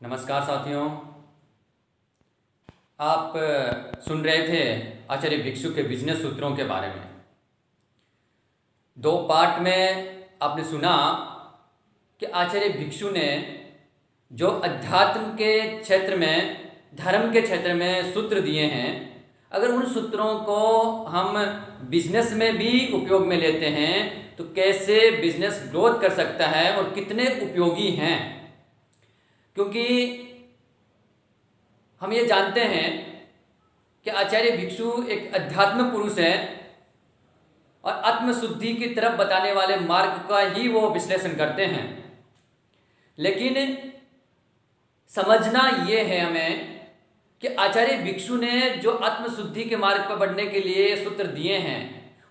नमस्कार साथियों। आप सुन रहे थे आचार्य भिक्षु के बिजनेस सूत्रों के बारे में। दो पार्ट में आपने सुना कि आचार्य भिक्षु ने जो अध्यात्म के क्षेत्र में, धर्म के क्षेत्र में सूत्र दिए हैं, अगर उन सूत्रों को हम बिजनेस में भी उपयोग में लेते हैं तो कैसे बिजनेस ग्रोथ कर सकता है और कितने उपयोगी हैं। क्योंकि हम ये जानते हैं कि आचार्य भिक्षु एक अध्यात्म पुरुष है और आत्मशुद्धि की तरफ बताने वाले मार्ग का ही वो विश्लेषण करते हैं। लेकिन समझना ये है हमें कि आचार्य भिक्षु ने जो आत्मशुद्धि के मार्ग पर बढ़ने के लिए सूत्र दिए हैं,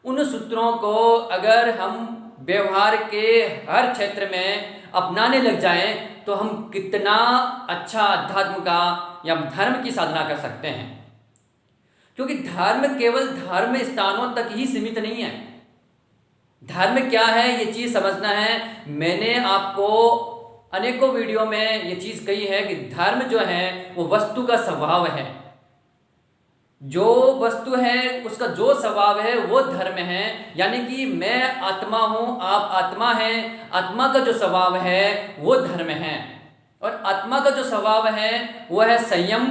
उन सूत्रों को अगर हम व्यवहार के हर क्षेत्र में अपनाने लग जाएं तो हम कितना अच्छा अध्यात्म का या धर्म की साधना कर सकते हैं। क्योंकि धर्म केवल धर्म स्थानों तक ही सीमित नहीं है। धर्म क्या है ये चीज समझना है। मैंने आपको अनेकों वीडियो में ये चीज कही है कि धर्म जो है वो वस्तु का स्वभाव है। जो वस्तु है उसका जो स्वभाव है वो धर्म है। यानी कि मैं आत्मा हूं, आप आत्मा हैं, आत्मा का जो स्वभाव है वो धर्म है। और आत्मा का जो स्वभाव है वो है संयम,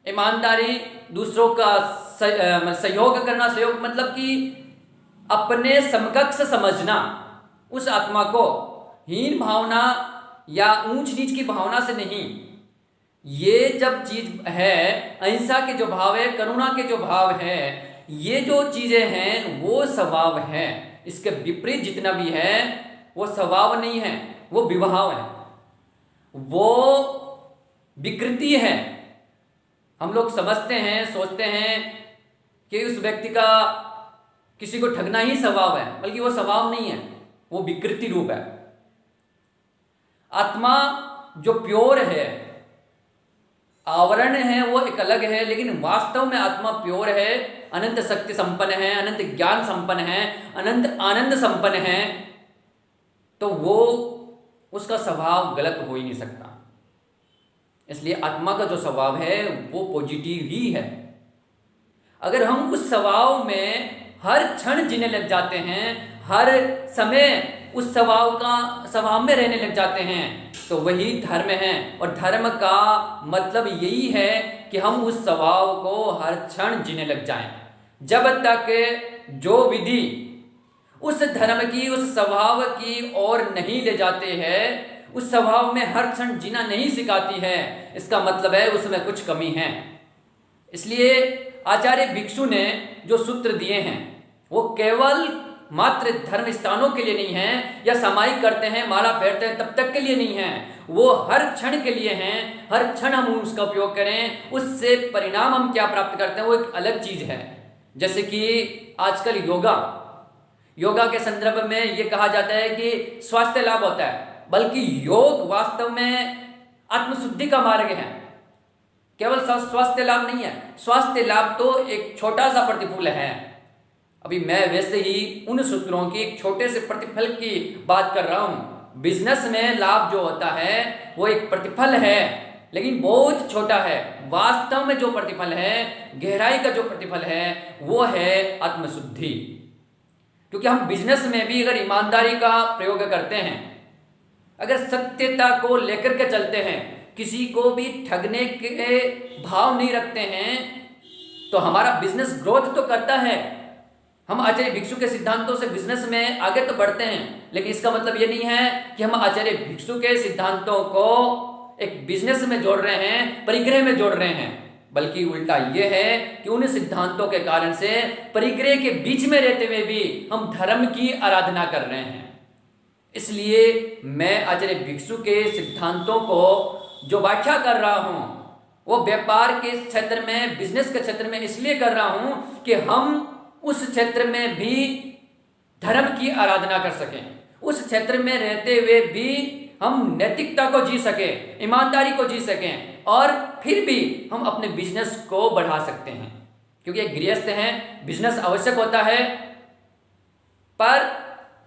ईमानदारी, दूसरों का सहयोग करना। सहयोग मतलब कि अपने समकक्ष समझना, उस आत्मा को हीन भावना या ऊंच नीच की भावना से नहीं। ये जब चीज है, अहिंसा के जो भाव है, करुणा के जो भाव है, ये जो चीजें हैं वो स्वभाव है। इसके विपरीत जितना भी है वो स्वभाव नहीं है, वो विभाव है, वो विकृति है। हम लोग समझते हैं, सोचते हैं कि उस व्यक्ति का किसी को ठगना ही स्वभाव है, बल्कि वो स्वभाव नहीं है, वो विकृति रूप है। आत्मा जो प्योर है, आवरण है वो एक अलग है, लेकिन वास्तव में आत्मा प्योर है, अनंत शक्ति संपन्न है, अनंत ज्ञान संपन्न है, अनंत आनंद संपन्न है। तो वो उसका स्वभाव गलत हो ही नहीं सकता। इसलिए आत्मा का जो स्वभाव है वो पॉजिटिव ही है। अगर हम उस स्वभाव में हर क्षण जीने लग जाते हैं, हर समय उस स्वभाव में रहने लग जाते हैं, तो वही धर्म है। और धर्म का मतलब यही है कि हम उस स्वभाव को हर क्षण जीने लग जाएं। जब तक जो विधि उस धर्म की, उस स्वभाव की ओर नहीं ले जाते हैं, उस स्वभाव में हर क्षण जीना नहीं सिखाती है, इसका मतलब है उसमें कुछ कमी है। इसलिए आचार्य भिक्षु ने जो सूत्र दिए हैं वो केवल मात्र धर्म स्थानों के लिए नहीं है, या सामायिक करते हैं, माला फेरते हैं तब तक के लिए नहीं है, वो हर क्षण के लिए हैं। हर क्षण हम उसका उपयोग करें, उससे परिणाम हम क्या प्राप्त करते हैं वो एक अलग चीज है। जैसे कि आजकल योगा के संदर्भ में ये कहा जाता है कि स्वास्थ्य लाभ होता है, बल्कि योग वास्तव में आत्मशुद्धि का मार्ग है, केवल स्वास्थ्य लाभ नहीं है। स्वास्थ्य लाभ तो एक छोटा सा प्रतिफल है। अभी मैं वैसे ही उन सूत्रों की एक छोटे से प्रतिफल की बात कर रहा हूं। बिजनेस में लाभ जो होता है वो एक प्रतिफल है, लेकिन बहुत छोटा है। वास्तव में जो प्रतिफल है, गहराई का जो प्रतिफल है वो है आत्मशुद्धि। क्योंकि हम बिजनेस में भी अगर ईमानदारी का प्रयोग करते हैं, अगर सत्यता को लेकर के चलते हैं, किसी को भी ठगने के भाव नहीं रखते हैं, तो हमारा बिजनेस ग्रोथ तो करता है। हम आचार्य भिक्षु के सिद्धांतों से बिजनेस में आगे तो बढ़ते हैं, लेकिन इसका मतलब ये नहीं है कि हम आचार्य भिक्षु के सिद्धांतों को एक बिजनेस में जोड़ रहे हैं, परिग्रह में जोड़ रहे हैं, बल्कि उल्टा ये है कि उन सिद्धांतों के कारण से परिग्रह के बीच में रहते हुए भी हम धर्म की आराधना कर रहे हैं। इसलिए मैं आचार्य भिक्षु के सिद्धांतों को जो व्याख्या कर रहा हूं वो व्यापार के क्षेत्र में, बिजनेस के क्षेत्र में इसलिए कर रहा हूं कि हम उस क्षेत्र में भी धर्म की आराधना कर सकें, उस क्षेत्र में रहते हुए भी हम नैतिकता को जी सकें, ईमानदारी को जी सकें, और फिर भी हम अपने बिजनेस को बढ़ा सकते हैं। क्योंकि एक गृहस्थ हैं, बिजनेस आवश्यक होता है, पर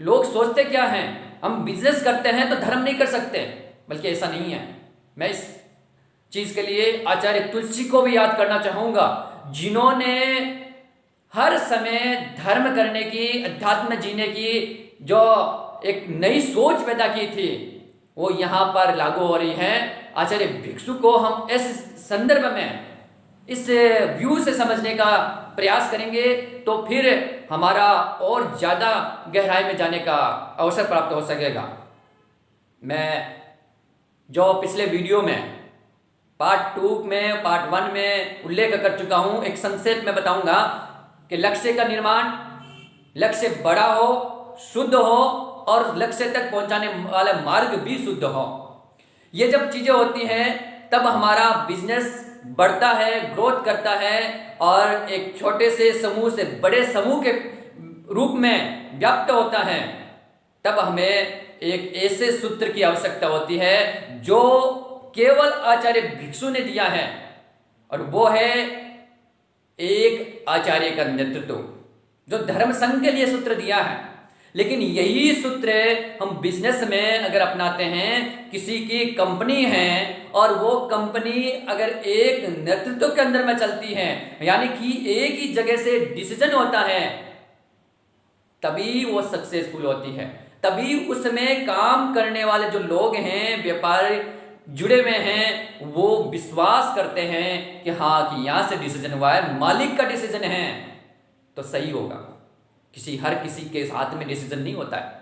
लोग सोचते क्या हैं, हम बिजनेस करते हैं तो धर्म नहीं कर सकते, बल्कि ऐसा नहीं है। मैं इस चीज के लिए आचार्य तुलसी को भी याद करना चाहूंगा, जिन्होंने हर समय धर्म करने की, अध्यात्म जीने की जो एक नई सोच पैदा की थी, वो यहाँ पर लागू हो रही है। आचार्य भिक्षु को हम इस संदर्भ में, इस व्यू से समझने का प्रयास करेंगे तो फिर हमारा और ज्यादा गहराई में जाने का अवसर प्राप्त हो सकेगा। मैं जो पिछले वीडियो में पार्ट 2 में, पार्ट 1 में उल्लेख कर चुका हूं, एक संक्षेप में बताऊंगा कि लक्ष्य का निर्माण, लक्ष्य बड़ा हो, शुद्ध हो और लक्ष्य तक पहुंचाने वाला मार्ग भी शुद्ध हो। ये जब चीजें होती हैं तब हमारा बिजनेस बढ़ता है, ग्रोथ करता है और एक छोटे से समूह से बड़े समूह के रूप में व्याप्त होता है। तब हमें एक ऐसे सूत्र की आवश्यकता होती है जो केवल आचार्य भिक्षु ने दिया है, और वो है एक आचार्य का नेतृत्व, जो धर्म संघ के लिए सूत्र दिया है। लेकिन यही सूत्र हम बिजनेस में अगर अपनाते हैं, किसी की कंपनी है और वो कंपनी अगर एक नेतृत्व के अंदर में चलती है, यानी कि एक ही जगह से डिसीजन होता है, तभी वो सक्सेसफुल होती है। तभी उसमें काम करने वाले जो लोग हैं, व्यापारी जुड़े हुए हैं, वो विश्वास करते हैं कि हाँ, कि यहां से डिसीजन हुआ है, मालिक का डिसीजन है तो सही होगा। हर किसी के साथ में डिसीजन नहीं होता है।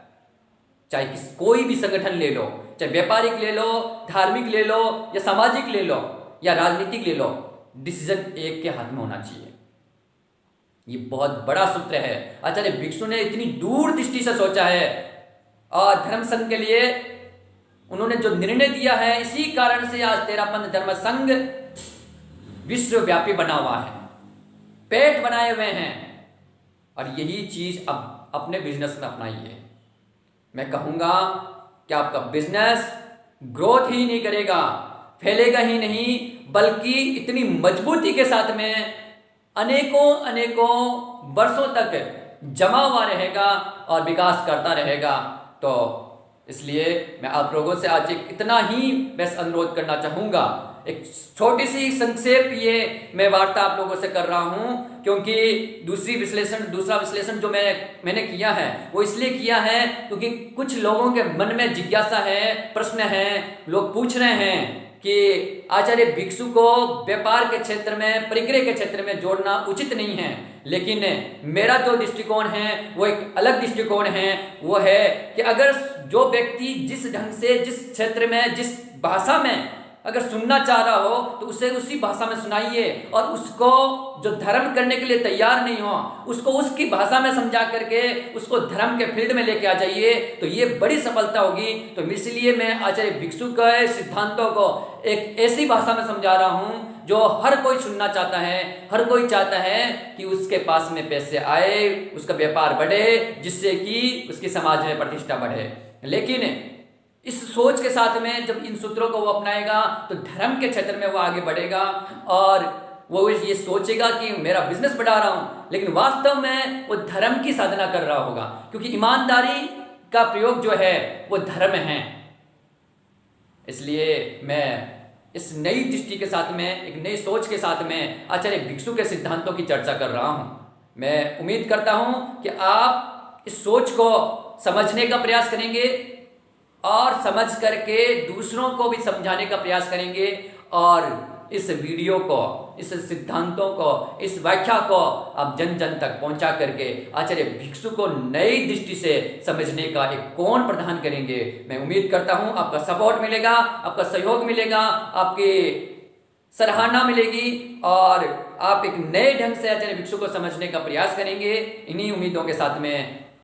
चाहे कोई भी संगठन ले लो, चाहे व्यापारिक ले लो, धार्मिक ले लो, या सामाजिक ले लो, या राजनीतिक ले लो, डिसीजन एक के हाथ में होना चाहिए। ये बहुत बड़ा सूत्र है। आचार्य भिक्षु ने इतनी दूर दृष्टि से सोचा है और धर्म संघ के लिए उन्होंने जो निर्णय दिया है, इसी कारण से आज तेरापंथ धर्म संघ विश्वव्यापी बना हुआ है, पेट बनाए हुए हैं। और यही चीज अब अपने बिजनेस में अपनाइए। मैं कहूंगा कि आपका बिजनेस ग्रोथ ही नहीं करेगा, फैलेगा ही नहीं, बल्कि इतनी मजबूती के साथ में अनेकों वर्षों तक जमा हुआ रहेगा और विकास करता रहेगा। तो इसलिए मैं आप लोगों से आज एक इतना ही बस अनुरोध करना चाहूंगा। एक छोटी सी संक्षेप ये मैं वार्ता आप लोगों से कर रहा हूं, क्योंकि दूसरा विश्लेषण जो मैंने किया है वो इसलिए किया है क्योंकि कुछ लोगों के मन में जिज्ञासा है, प्रश्न है, लोग पूछ रहे हैं कि आचार्य भिक्षु को व्यापार के क्षेत्र में, परिग्रह के क्षेत्र में जोड़ना उचित नहीं है। लेकिन मेरा जो दृष्टिकोण है वो एक अलग दृष्टिकोण है। वो है कि अगर जो व्यक्ति जिस ढंग से, जिस क्षेत्र में, जिस भाषा में अगर सुनना चाह रहा हो तो उसे उसी भाषा में सुनाइए, और उसको जो धर्म करने के लिए तैयार नहीं हो उसको उसकी भाषा में समझा करके उसको धर्म के फील्ड में लेके आ जाइए, तो ये बड़ी सफलता होगी। तो इसलिए मैं आचार्य भिक्षु के सिद्धांतों को एक ऐसी भाषा में समझा रहा हूँ जो हर कोई सुनना चाहता है। हर कोई चाहता है कि उसके पास में पैसे आए, उसका व्यापार बढ़े, जिससे कि उसकी समाज में प्रतिष्ठा बढ़े। लेकिन इस सोच के साथ में जब इन सूत्रों को वो अपनाएगा तो धर्म के क्षेत्र में वो आगे बढ़ेगा, और वो ये सोचेगा कि मेरा बिजनेस बढ़ा रहा हूं, लेकिन वास्तव में वो धर्म की साधना कर रहा होगा, क्योंकि ईमानदारी का प्रयोग जो है वो धर्म है। इसलिए मैं इस नई दृष्टि के साथ में, एक नई सोच के साथ में आचार्य भिक्षु के सिद्धांतों की चर्चा कर रहा हूं। मैं उम्मीद करता हूं कि आप इस सोच को समझने का प्रयास करेंगे और समझ करके दूसरों को भी समझाने का प्रयास करेंगे, और इस वीडियो को, इस सिद्धांतों को, इस व्याख्या को आप जन जन तक पहुंचा करके आचार्य भिक्षु को नई दृष्टि से समझने का एक कोण प्रदान करेंगे। मैं उम्मीद करता हूं आपका सपोर्ट मिलेगा, आपका सहयोग मिलेगा, आपकी सराहना मिलेगी, और आप एक नए ढंग से आचार्य भिक्षु को समझने का प्रयास करेंगे। इन्हीं उम्मीदों के साथ में